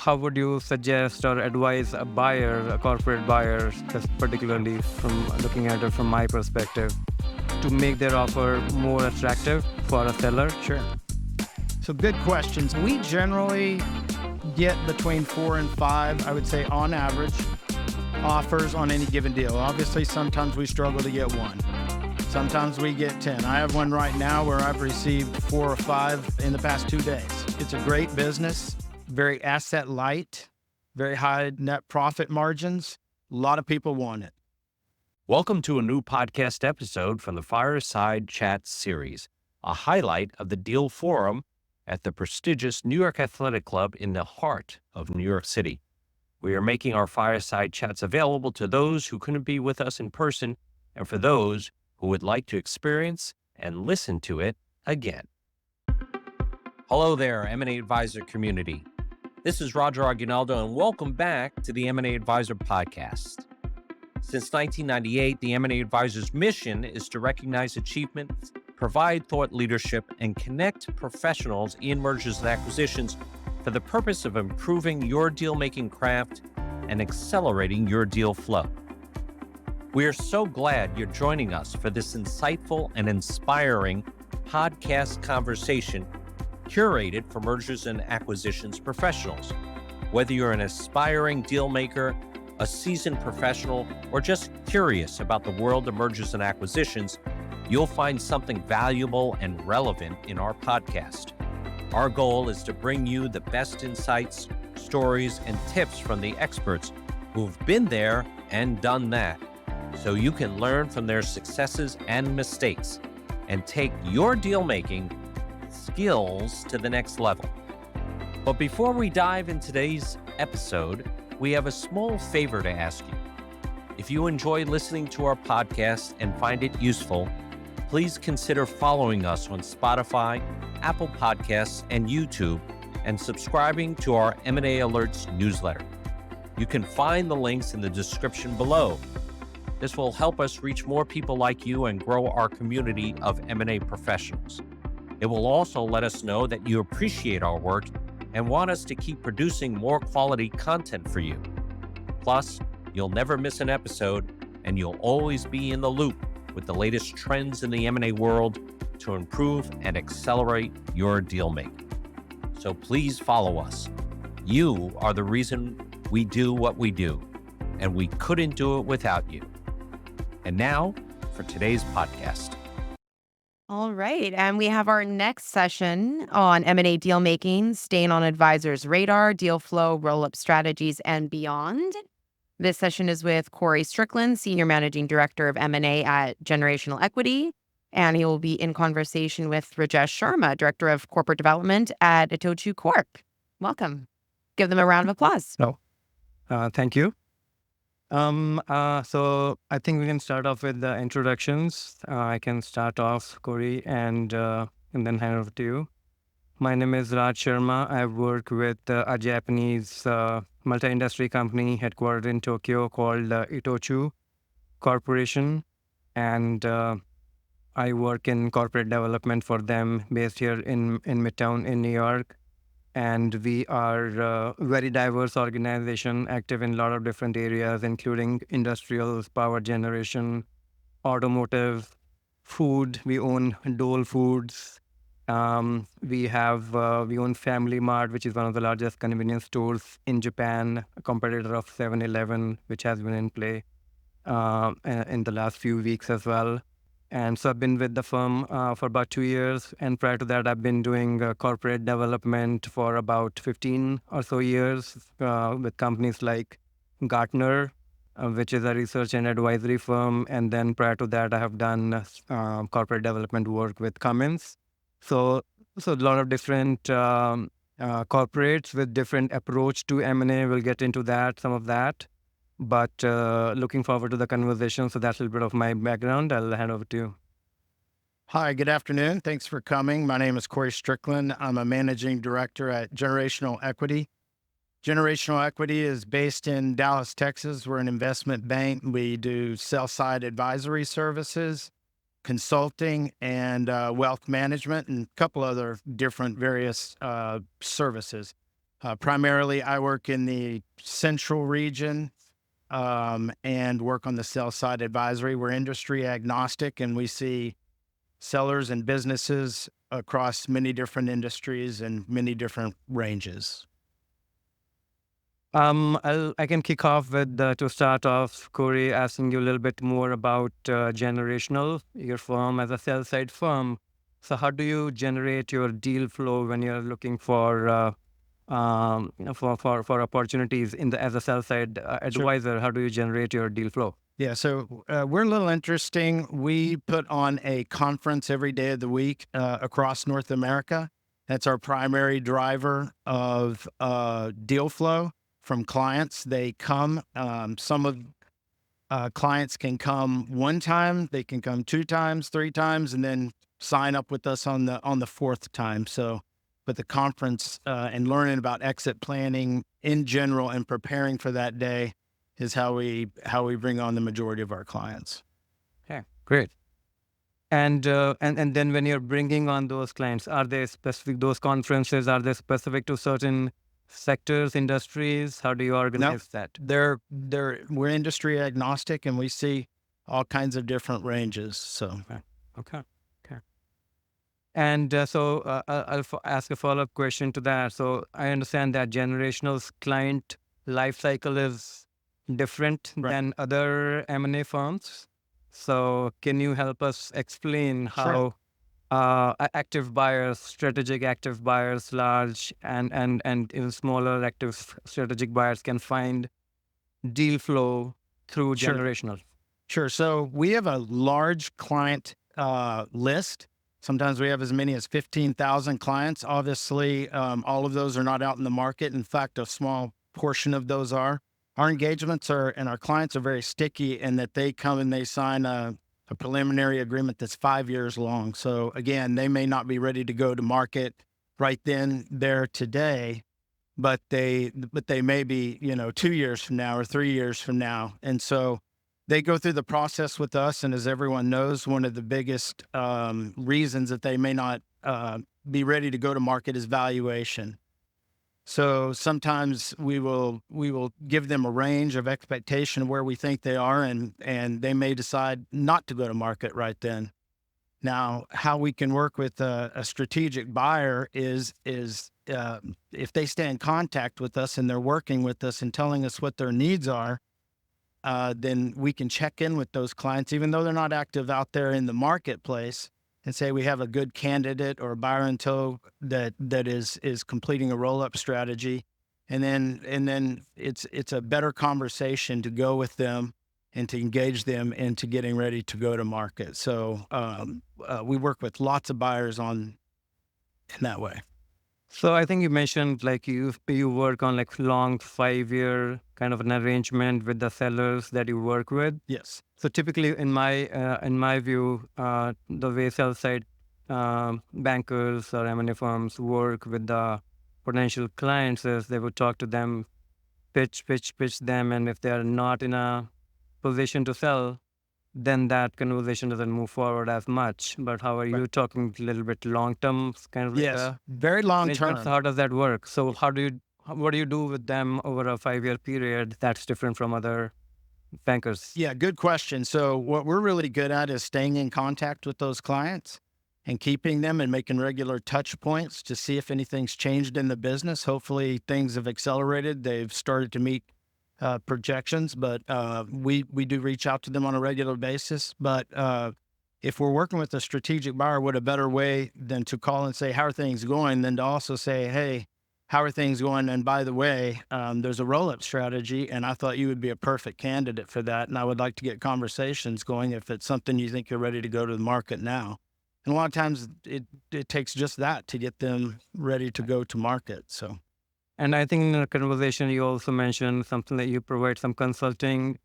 how would you suggest or advise a buyer, a corporate buyer, particularly from looking at it from my perspective, to make their offer more attractive for a seller? Sure. So good questions. We generally get between 4 and 5, I would say on average, offers on any given deal. Obviously, sometimes we struggle to get one. Sometimes we get 10. I have one right now where I've received 4 or 5 in the past 2 days. It's a great business, very asset light, very high net profit margins. A lot of people want it. Welcome to a new podcast episode from the Fireside Chat series, a highlight of the Deal Forum at the prestigious New York Athletic Club in the heart of New York City. We are making our Fireside Chats available to those who couldn't be with us in person and for those who would like to experience and listen to it again. Hello there, M&A Advisor community. This is Roger Aguinaldo, and welcome back to the M&A Advisor podcast. Since 1998, the M&A Advisor's mission is to recognize achievements, provide thought leadership, and connect professionals in mergers and acquisitions for the purpose of improving your deal-making craft and accelerating your deal flow. We are so glad you're joining us for this insightful and inspiring podcast conversation curated for mergers and acquisitions professionals. Whether you're an aspiring deal maker, a seasoned professional, or just curious about the world of mergers and acquisitions, you'll find something valuable and relevant in our podcast. Our goal is to bring you the best insights, stories, and tips from the experts who've been there and done that, so you can learn from their successes and mistakes and take your deal-making skills to the next level. But before we dive into today's episode, we have a small favor to ask you. If you enjoy listening to our podcast and find it useful, please consider following us on Spotify, Apple Podcasts, and YouTube, and subscribing to our M&A Alerts newsletter. You can find the links in the description below. This will help us reach more people like you and grow our community of M&A professionals. It will also let us know that you appreciate our work and want us to keep producing more quality content for you. Plus, you'll never miss an episode, and you'll always be in the loop with the latest trends in the M&A world to improve and accelerate your deal making. So please follow us. You are the reason we do what we do, and we couldn't do it without you. And now for today's podcast. All right. And we have our next session on M&A deal making, staying on advisors' radar, deal flow, roll-up strategies, and beyond. This session is with Cory Strickland, Senior Managing Director of M&A at Generational Equity. And he will be in conversation with Rajesh Sharma, Director of Corporate Development at ITOCHU Corp. Welcome. Give them a round of applause. Thank you. So I think we can start off with the introductions. I can start off, Cory, and then hand over to you. My name is Raj Sharma. I work with a Japanese multi-industry company headquartered in Tokyo called ITOCHU Corporation, and I work in corporate development for them, based here in Midtown in New York. And we are a very diverse organization, active in a lot of different areas, including industrials, power generation, automotive, food. We own Dole Foods. We own Family Mart, which is one of the largest convenience stores in Japan, a competitor of 7-Eleven, which has been in play in the last few weeks as well. And so I've been with the firm for about 2 years. And prior to that, I've been doing corporate development for about 15 or so years with companies like Gartner, which is a research and advisory firm. And then prior to that, I have done corporate development work with Cummins. So a lot of different corporates with different approach to M&A. We'll get into that, some of that. But looking forward to the conversation. So that's a little bit of my background. I'll hand over to you. Hi, good afternoon. Thanks for coming. My name is Cory Strickland. I'm a Managing Director at Generational Equity. Generational Equity is based in Dallas, Texas. We're an investment bank. We do sell-side advisory services, consulting, and wealth management, and a couple other different various services. Primarily, I work in the central region and work on the sell side advisory. We're industry agnostic, and we see sellers and businesses across many different industries and many different ranges. I can kick off with to start off, Corey, asking you a little bit more about generational, your firm as a sell side firm. So how do you generate your deal flow when you're looking for for opportunities in the as a sell side advisor? How do you generate your deal flow? Yeah, so we're a little interesting. We put on a conference every day of the week across North America. That's our primary driver of deal flow from clients. They come. Some of clients can come one time. They can come 2 times, 3 times, and then sign up with us on the 4th time. So, but the conference and learning about exit planning in general and preparing for that day is how we bring on the majority of our clients. Okay, great. And then when you're bringing on those clients, are they specific? Those conferences, are they specific to certain sectors, industries? How do you organize that? We're industry agnostic, and we see all kinds of different ranges. So Okay. And I'll ask a follow-up question to that. So I understand that generational client life cycle is different than other M&A firms. So can you help us explain how active buyers, strategic active buyers, large and even smaller active strategic buyers can find deal flow through generational? Sure. So we have a large client list. Sometimes we have as many as 15,000 clients. Obviously, all of those are not out in the market. In fact, a small portion of those are. Our engagements and our clients are very sticky in that they come and they sign a preliminary agreement that's 5 years long. So again, they may not be ready to go to market right then, there, today, but they may be, 2 years from now or 3 years from now. And so they go through the process with us. And as everyone knows, one of the biggest reasons that they may not be ready to go to market is valuation. So sometimes we will give them a range of expectation of where we think they are, and they may decide not to go to market right then. Now, how we can work with a strategic buyer is if they stay in contact with us and they're working with us and telling us what their needs are, then we can check in with those clients, even though they're not active out there in the marketplace, and say we have a good candidate or a buyer in tow that is completing a roll-up strategy. And then it's a better conversation to go with them and to engage them into getting ready to go to market. So we work with lots of buyers in that way. So I think you mentioned like you work on like long 5-year kind of an arrangement with the sellers that you work with. Yes. So typically in my view, the way sell side bankers or M&A firms work with the potential clients is they would talk to them, pitch them, and if they are not in a position to sell, then that conversation doesn't move forward as much. But how are you talking a little bit long term, kind of? Yes, very long term. So how does that work? So what do you do with them over a 5-year period that's different from other bankers? Yeah, good question. So what we're really good at is staying in contact with those clients and keeping them and making regular touch points to see if anything's changed in the business. Hopefully things have accelerated. They've started to meet projections, but we do reach out to them on a regular basis. But if we're working with a strategic buyer, what a better way than to call and say, how are things going, than to also say, hey, how are things going? And by the way, there's a roll-up strategy, and I thought you would be a perfect candidate for that. And I would like to get conversations going if it's something you think you're ready to go to the market now. And a lot of times it takes just that to get them ready to go to market. So. And I think in the conversation, you also mentioned something that you provide some consulting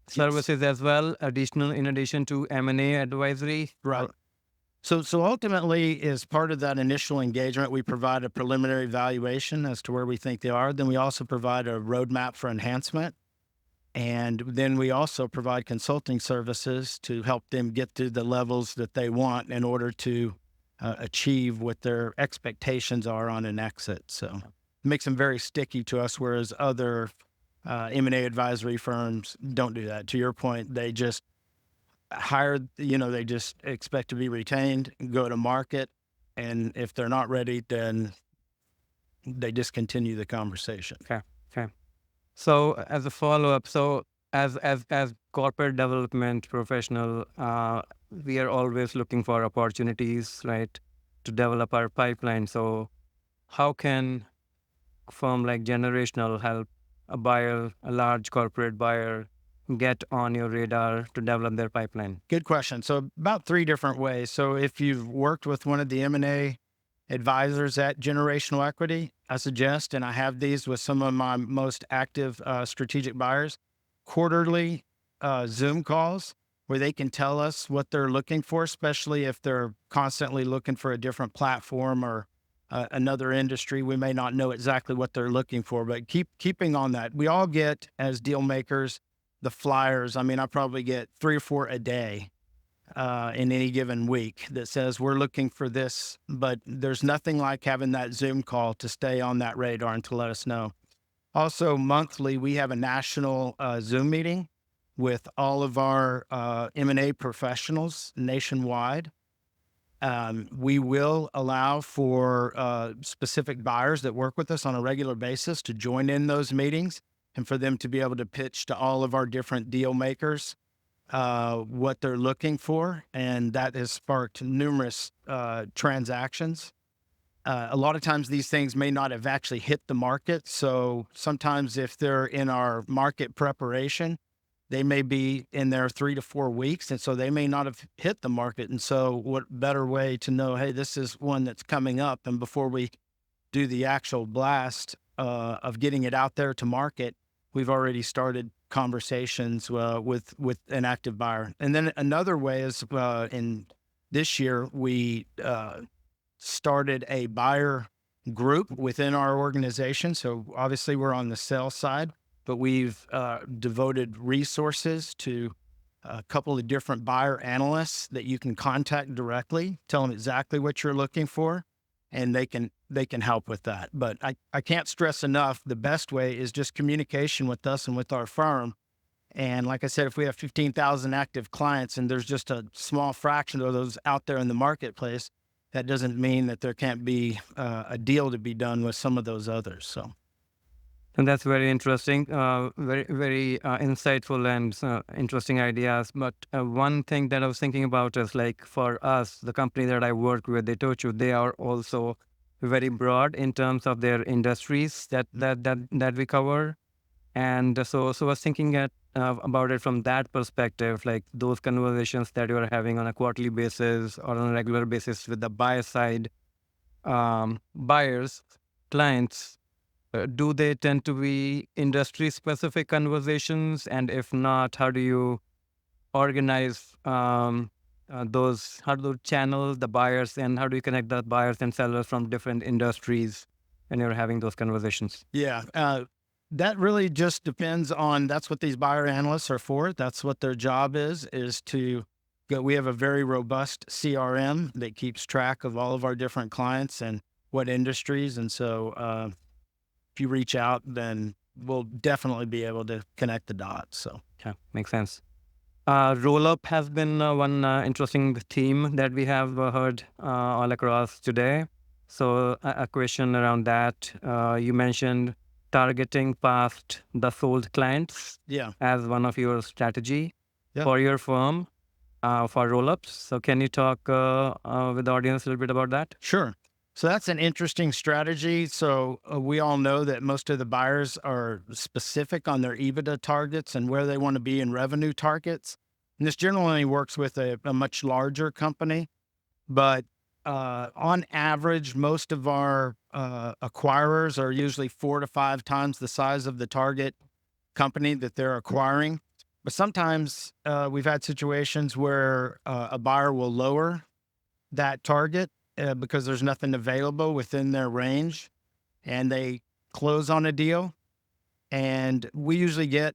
services as well, in addition to M&A advisory. Right. So ultimately, as part of that initial engagement, we provide a preliminary valuation as to where we think they are. Then we also provide a roadmap for enhancement. And then we also provide consulting services to help them get to the levels that they want in order to achieve what their expectations are on an exit. So. makes them very sticky to us, whereas other M&A advisory firms don't do that. To your point, they just hire, they just expect to be retained, go to market, and if they're not ready, then they discontinue the conversation. Okay. So as a follow-up, so as corporate development professional, we are always looking for opportunities, right, to develop our pipeline. So how can firm like Generational help a large corporate buyer, get on your radar to develop their pipeline? Good question. So about 3 different ways. So if you've worked with one of the M&A advisors at Generational Equity, I suggest, and I have these with some of my most active strategic buyers, quarterly Zoom calls where they can tell us what they're looking for, especially if they're constantly looking for a different platform or another industry. We may not know exactly what they're looking for, but keeping on that. We all get, as deal makers, the flyers. I mean, I probably get 3 or 4 a day in any given week that says we're looking for this, but there's nothing like having that Zoom call to stay on that radar and to let us know. Also, monthly, we have a national Zoom meeting with all of our M&A professionals nationwide. We will allow for specific buyers that work with us on a regular basis to join in those meetings and for them to be able to pitch to all of our different deal makers what they're looking for. And that has sparked numerous transactions. A lot of times these things may not have actually hit the market. So sometimes if they're in our market preparation, they may be in there 3 to 4 weeks. And so they may not have hit the market. And so what better way to know, hey, this is one that's coming up. And before we do the actual blast of getting it out there to market, we've already started conversations with an active buyer. And then another way is in this year, we started a buyer group within our organization. So obviously we're on the sales side, but we've devoted resources to a couple of different buyer analysts that you can contact directly, tell them exactly what you're looking for, and they can help with that. But I can't stress enough, the best way is just communication with us and with our firm. And like I said, if we have 15,000 active clients and there's just a small fraction of those out there in the marketplace, that doesn't mean that there can't be a deal to be done with some of those others. So. And that's very interesting, very, very insightful and interesting ideas. But one thing that I was thinking about is like for us, the company that I work with, ITOCHU, they are also very broad in terms of their industries that we cover. And so I was thinking about it from that perspective, like those conversations that you are having on a quarterly basis or on a regular basis with the buyer side buyers, clients. Do they tend to be industry-specific conversations? And if not, how do you organize those? How do you channel the buyers and how do you connect the buyers and sellers from different industries when you're having those conversations? Yeah, that really just depends on, that's what these buyer analysts are for. That's what their job is to go. We have a very robust CRM that keeps track of all of our different clients and what industries. And so, if you reach out, then we'll definitely be able to connect the dots. So, yeah, makes sense. Roll-up has been one interesting theme that we have heard all across today. So a question around that. You mentioned targeting past the sold clients as one of your strategy for your firm for roll-ups. So can you talk with the audience a little bit about that? Sure. So that's an interesting strategy. So we all know that most of the buyers are specific on their EBITDA targets and where they want to be in revenue targets. And this generally works with a much larger company. But on average, most of our acquirers are usually 4 to 5 times the size of the target company that they're acquiring. But sometimes we've had situations where a buyer will lower that target because there's nothing available within their range, and they close on a deal. And we usually get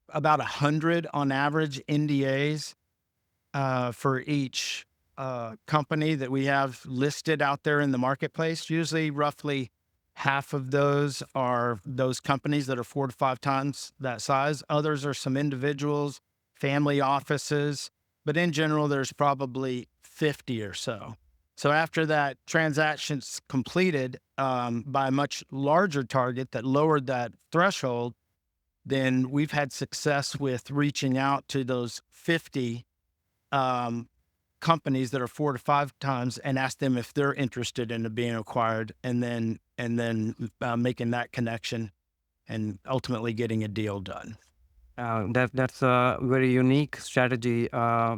about 100 on average NDAs for each company that we have listed out there in the marketplace. Usually roughly Half of those are those companies that are 4 to 5 times that size. Others are some individuals, family offices, but in general, there's probably 50 or so. So after that transaction's completed by a much larger target that lowered that threshold, then we've had success with reaching out to those 50 companies that are 4 to 5 times and ask them if they're interested in being acquired, and then making that connection and ultimately getting a deal done. That's a very unique strategy. I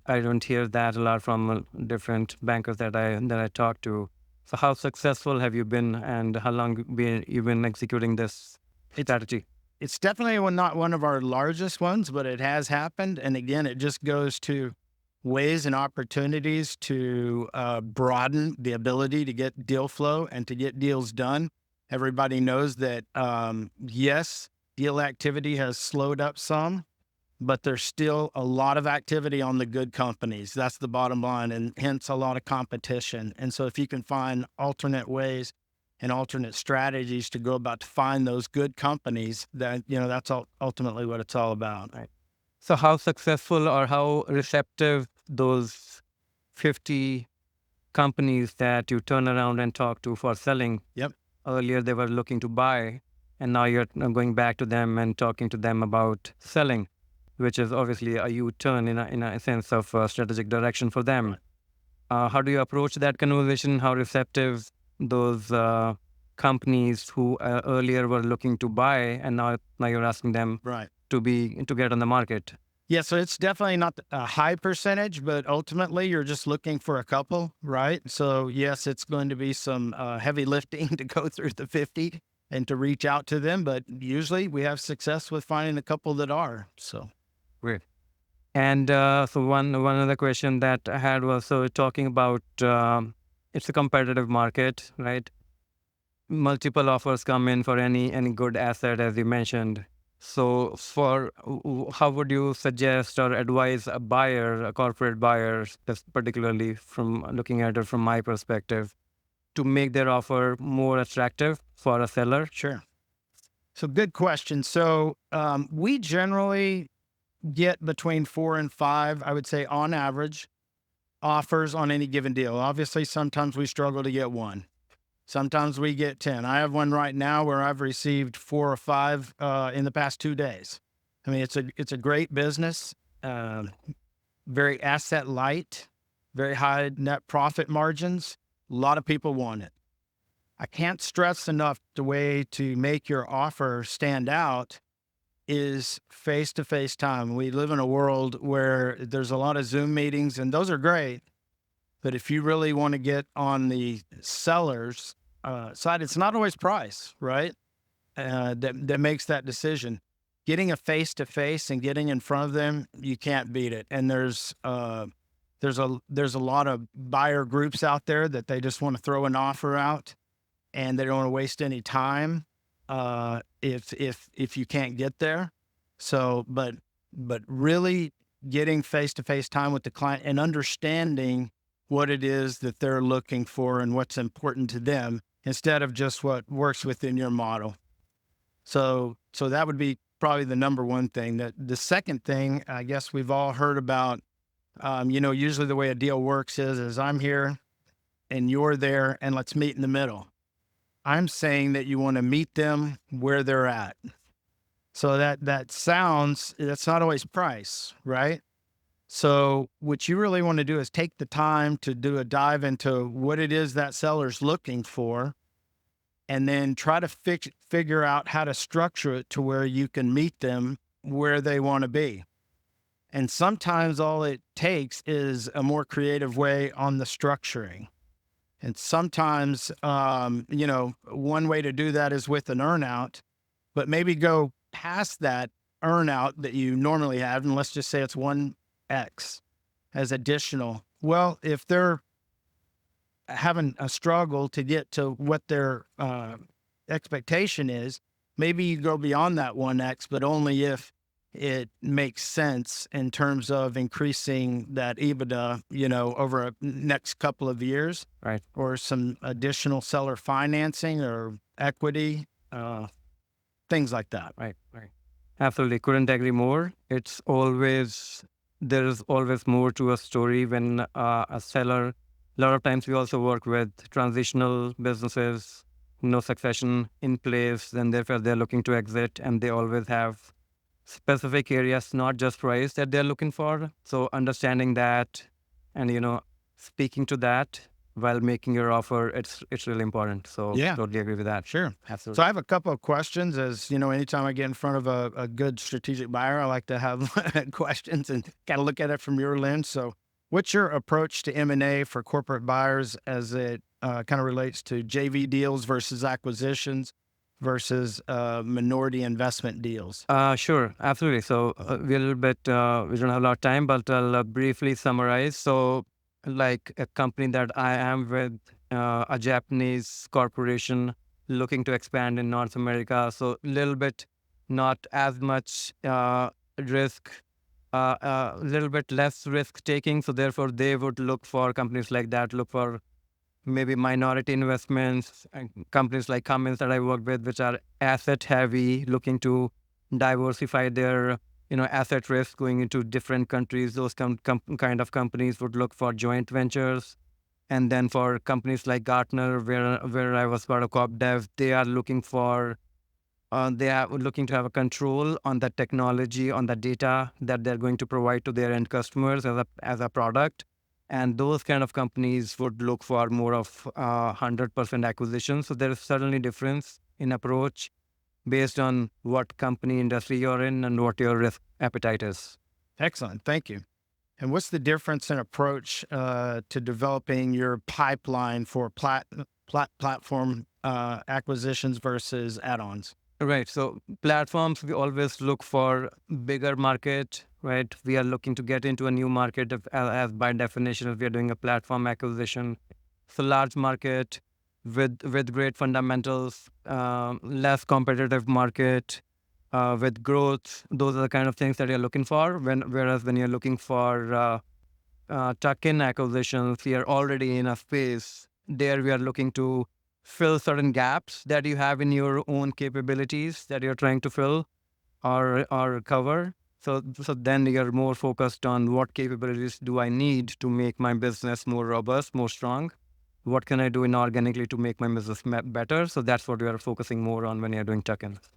don't hear that a lot from different bankers that I talk to. So how successful have you been, and how long you've been executing this strategy? It's definitely not one of our largest ones, but it has happened. And again, it just goes to ways and opportunities to broaden the ability to get deal flow and to get deals done. Everybody knows that, yes, deal activity has slowed up some, but there's still a lot of activity on the good companies. That's the bottom line, and hence a lot of competition. And so if you can find alternate ways and alternate strategies to go about to find those good companies, that, that's ultimately what it's all about. Right. So how successful or how receptive those 50 companies that you turn around and talk to for selling? Yep. Earlier they were looking to buy, and now you're going back to them and talking to them about selling, which is obviously a U-turn in a sense of strategic direction for them. How do you approach that conversation? How receptive those companies who earlier were looking to buy, and now you're asking them Right. to get on the market? Yeah, so it's definitely not a high percentage, but ultimately you're just looking for a couple, right? So yes, it's going to be some heavy lifting to go through the 50 and to reach out to them, but usually we have success with finding a couple that are. So Great. And so one other question that I had was, so talking about it's a competitive market, right? Multiple offers come in for any good asset, as you mentioned. So how would you suggest or advise a buyer, a corporate buyer, particularly from looking at it from my perspective, to make their offer more attractive for a seller? sure. So good question. So we generally get between 4 and 5, I would say on average, offers on any given deal. Obviously, sometimes we struggle to get one. Sometimes we get 10. I have one right now where I've received 4 or 5 in the past 2 days. I mean, it's a great business, very asset light, very high net profit margins. A lot of people want it. I can't stress enough the way to make your offer stand out is face-to-face time. We live in a world where there's a lot of Zoom meetings, and those are great. But if you really want to get on the seller's side, it's not always price, right? That makes that decision. Getting a face-to-face and getting in front of them, you can't beat it. And there's a lot of buyer groups out there that they just want to throw an offer out, and they don't want to waste any time if you can't get there. So, but really getting face-to-face time with the client and understanding what it is that they're looking for and what's important to them, instead of just what works within your model. So that would be probably the number one thing. That the second thing, I guess we've all heard about, usually the way a deal works is I'm here and you're there, and let's meet in the middle. I'm saying that you want to meet them where they're at. So that's not always price, right? So what you really want to do is take the time to do a dive into what it is that seller's looking for, and then try to figure out how to structure it to where you can meet them where they want to be. And sometimes all it takes is a more creative way on the structuring. And sometimes, one way to do that is with an earnout, but maybe go past that earnout that you normally have, and let's just say it's 1x as additional. Well, if they're having a struggle to get to what their expectation is, maybe you go beyond that 1x, but only if it makes sense in terms of increasing that EBITDA, over a next couple of years, Right. or some additional seller financing or equity, things like that. Right. Absolutely. Couldn't agree more. There is always more to a story when a seller, a lot of times we also work with transitional businesses, no succession in place, then therefore they're looking to exit, and they always have specific areas, not just price, that they're looking for. So understanding that and speaking to that while making your offer, it's really important. So Yeah. totally agree with that. Sure. Absolutely. So I have a couple of questions. As anytime I get in front of a good strategic buyer, I like to have questions and kind of look at it from your lens. So what's your approach to M&A for corporate buyers as it kind of relates to JV deals versus acquisitions versus minority investment deals? Sure, absolutely. So we're a little bit, we don't have a lot of time, but I'll briefly summarize. So like a company that I am with, a Japanese corporation looking to expand in North America. So a little bit, not as much risk, a little bit less risk taking. So therefore they would look for companies like that, look for maybe minority investments, and companies like Cummins that I work with, which are asset heavy, looking to diversify their asset risk going into different countries. Those kind of companies would look for joint ventures. And then for companies like Gartner, where I was part of Corp Dev, they are looking to have a control on the technology, on the data that they're going to provide to their end customers as a product. And those kind of companies would look for more of 100% acquisition. So there is certainly difference in approach based on what company industry you're in and what your risk appetite is. Excellent. Thank you. And what's the difference in approach to developing your pipeline for platform acquisitions versus add-ons? Right. So platforms, we always look for bigger market, right? We are looking to get into a new market as by definition, if we are doing a platform acquisition. So large market with great fundamentals, less competitive market, with growth. Those are the kind of things that you're looking for. Whereas when you're looking for tuck-in acquisitions, we are already in a space. There we are looking to fill certain gaps that you have in your own capabilities that you're trying to fill or cover. So then you're more focused on what capabilities do I need to make my business more robust, more strong? What can I do inorganically to make my business better? So that's what we are focusing more on when you're doing tuck-ins.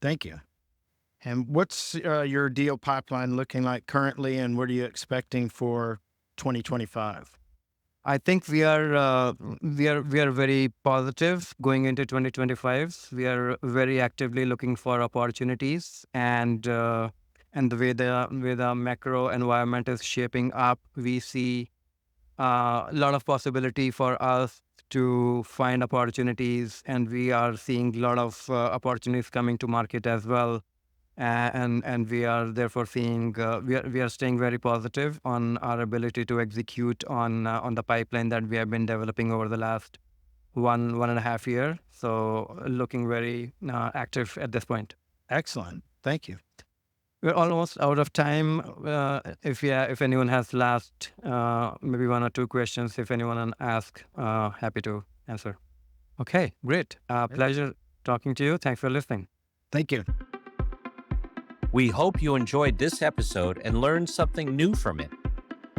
Thank you. And what's your deal pipeline looking like currently, and what are you expecting for 2025? I think we are very positive going into 2025. We are very actively looking for opportunities, and the way the macro environment is shaping up, we see a lot of possibility for us to find opportunities, and we are seeing a lot of opportunities coming to market as well. And we are therefore seeing we are staying very positive on our ability to execute on the pipeline that we have been developing over the last one and a half year. So looking very active at this point. Excellent. Thank you. We're almost out of time. If anyone has last maybe one or two questions, if anyone asks, happy to answer. Okay, great. Pleasure talking to you. Thanks for listening. Thank you. We hope you enjoyed this episode and learned something new from it.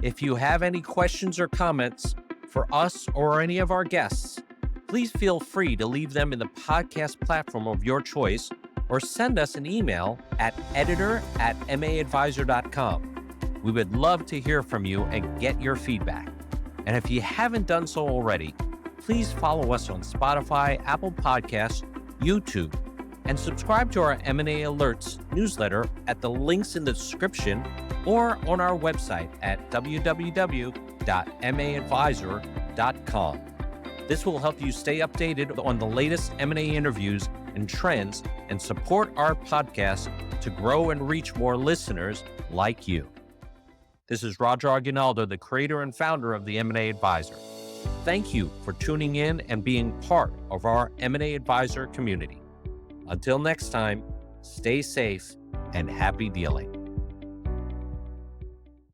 If you have any questions or comments for us or any of our guests, please feel free to leave them in the podcast platform of your choice or send us an email at editor@maadvisor.com. We would love to hear from you and get your feedback. And if you haven't done so already, please follow us on Spotify, Apple Podcasts, YouTube, and subscribe to our M&A Alerts newsletter at the links in the description or on our website at www.maadvisor.com. This will help you stay updated on the latest M&A interviews and trends and support our podcast to grow and reach more listeners like you. This is Roger Aguinaldo, the creator and founder of the M&A Advisor. Thank you for tuning in and being part of our M&A Advisor community. Until next time, stay safe and happy dealing.